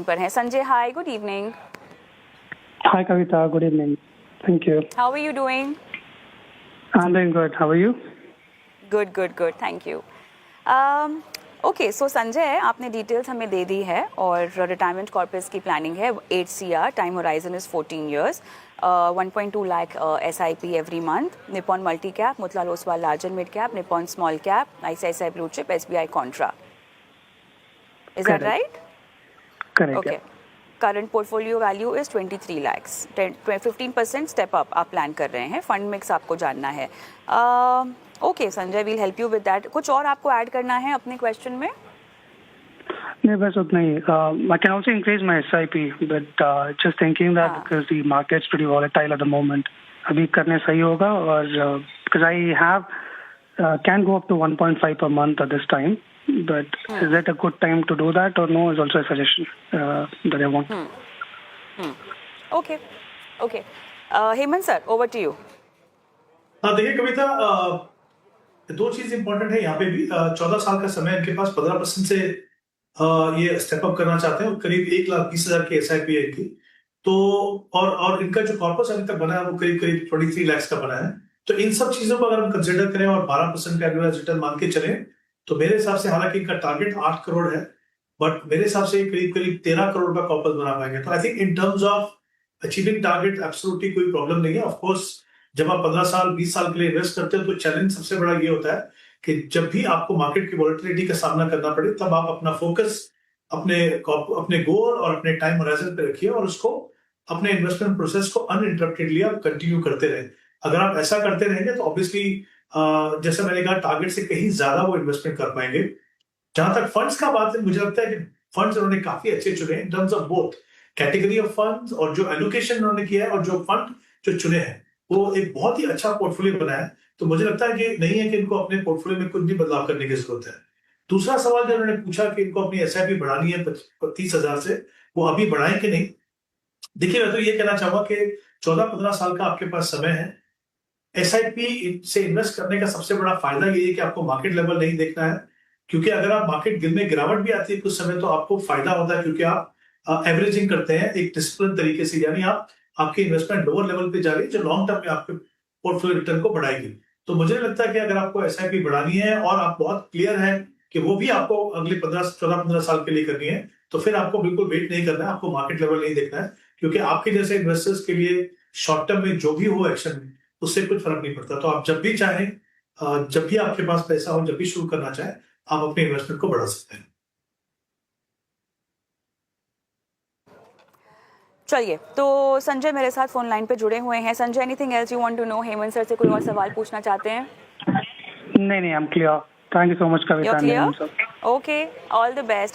पर हैं Sanjay. Hi, good evening. Hi Kavita, good evening. Thank you. How are you doing? I'm doing good. How are you? Good. Thank you. Okay, so Sanjay, आपने details हमें दे दी है और retirement corpus की planning है 8 CR, time horizon is 14 years, 1.2 lakh SIP every month, Nippon multi cap, Motilal Oswal larger mid cap, Nippon small cap, ICICI blue chip, SBI Contra. Is that right? Correct. Okay. Current portfolio value is 23 lakhs. 15% step up आप plan कर रहे हैं. Fund mix आपको जानना है. Okay Sanjay, we'll help you with that. कुछ और आपको ऐड करना है अपने क्वेश्चन में? नहीं, बस उतना ही. I can also increase my SIP, but just thinking that because the market's pretty volatile at the moment, अभी करने सही होगा और because I have can go up to 1.5 per month at this time. But is that a good time to do that or no? Is also a suggestion that I want. Okay. Hemant sir, over to you. हाँ, देखिए कविता, दो चीज important है यहाँ पे भी. 14 साल का समय इनके पास, 15% से ये स्टेप अप करना चाहते हैं और करीब 1,20,000 की SIP है इनकी. तो और इनका जो कॉर्पस अभी तक बना है वो करीब 23 लाख का बना है. तो इन सब चीजों को अगर हम कंसिडर करें और 12% का एनुअल रिटर्न मान के चलें, तो मेरे हिसाब से, हालांकि इनका टारगेट 8 करोड़ है, बट मेरे हिसाब से करीब 13 करोड़ का कॉर्पस बना पाएंगे. तो I think in terms of achieving target absolutely कोई प्रॉब्लम नहीं है. ऑफ कोर्स जब आप 15 साल 20 साल के लिए इन्वेस्ट करते हो तो चैलेंज सबसे बड़ा ये होता है कि जब भी आपको मार्केट की वॉलेटिलिटी का सामना करना पड़े, तब आप अपना फोकस अपने गोल और अपने टाइम होराइजन पे रखिए और उसको, अपने इन्वेस्टमेंट प्रोसेस को अनइंटरप्टेडली आप कंटिन्यू करते रहे. अगर आप ऐसा करते रहेंगे तो ऑब्वियसली जैसे मैंने कहा, टारगेट से कहीं ज्यादा वो इन्वेस्टमेंट कर पाएंगे. जहां तक फंड्स का बात है, मुझे लगता है कि फंड्स उन्होंने काफी अच्छे चुने in terms of both category of funds, और जो एलोकेशन उन्होंने किया है और जो फंड जो चुने हैं वो एक बहुत ही अच्छा पोर्टफोलियो बनाया है. तो मुझे लगता है कि नहीं है कि इनको अपने पोर्टफोलियो में कुछ भी बदलाव करने की जरूरत है. दूसरा सवाल जो उन्होंने पूछा कि इनको अपनी SIP बढ़ानी है 30,000 से, वो अभी बढ़ाएं कि नहीं. देखिए, मैं तो ये कहना चाहूंगा कि 14-15 साल का आपके पास समय है. SIP से इन्वेस्ट करने का सबसे बड़ा फायदा ये है कि आपको मार्केट लेवल नहीं देखना है, क्योंकि अगर आप मार्केट में गिरावट भी आती है कुछ समय, तो आपको फायदा होता है क्योंकि आप एवरेजिंग करते हैं एक डिसिप्लिन तरीके से, यानी आपकी इन्वेस्टमेंट लोअर लेवल पे जा रही है जो लॉन्ग टर्म में आपके पोर्टफोलियो रिटर्न को बढ़ाएगी. तो मुझे लगता है कि अगर आपको SIP बढ़ानी है और आप बहुत क्लियर है कि वो भी आपको अगले 14-15 साल के लिए करनी है, तो फिर आपको बिल्कुल वेट नहीं करना है, आपको मार्केट लेवल नहीं देखना है, क्योंकि आपके जैसे इन्वेस्टर्स के लिए शॉर्ट टर्म में जो भी हो एक्शन, उससे कुछ फर्क नहीं पड़ता. तो आप जब भी चाहें, जब भी आपके पास पैसा हो, जब भी शुरू करना चाहें, आप अपने इन्वेस्टमेंट को बढ़ा सकते हैं. चलिए, तो संजय मेरे साथ फोन लाइन पे जुड़े हुए हैं. Sanjay, anything else you want to know? Hemant sir से कोई और सवाल पूछना चाहते हैं? नहीं, I'm clear. Thank you so much, Kavita. You're clear? Okay, all the best.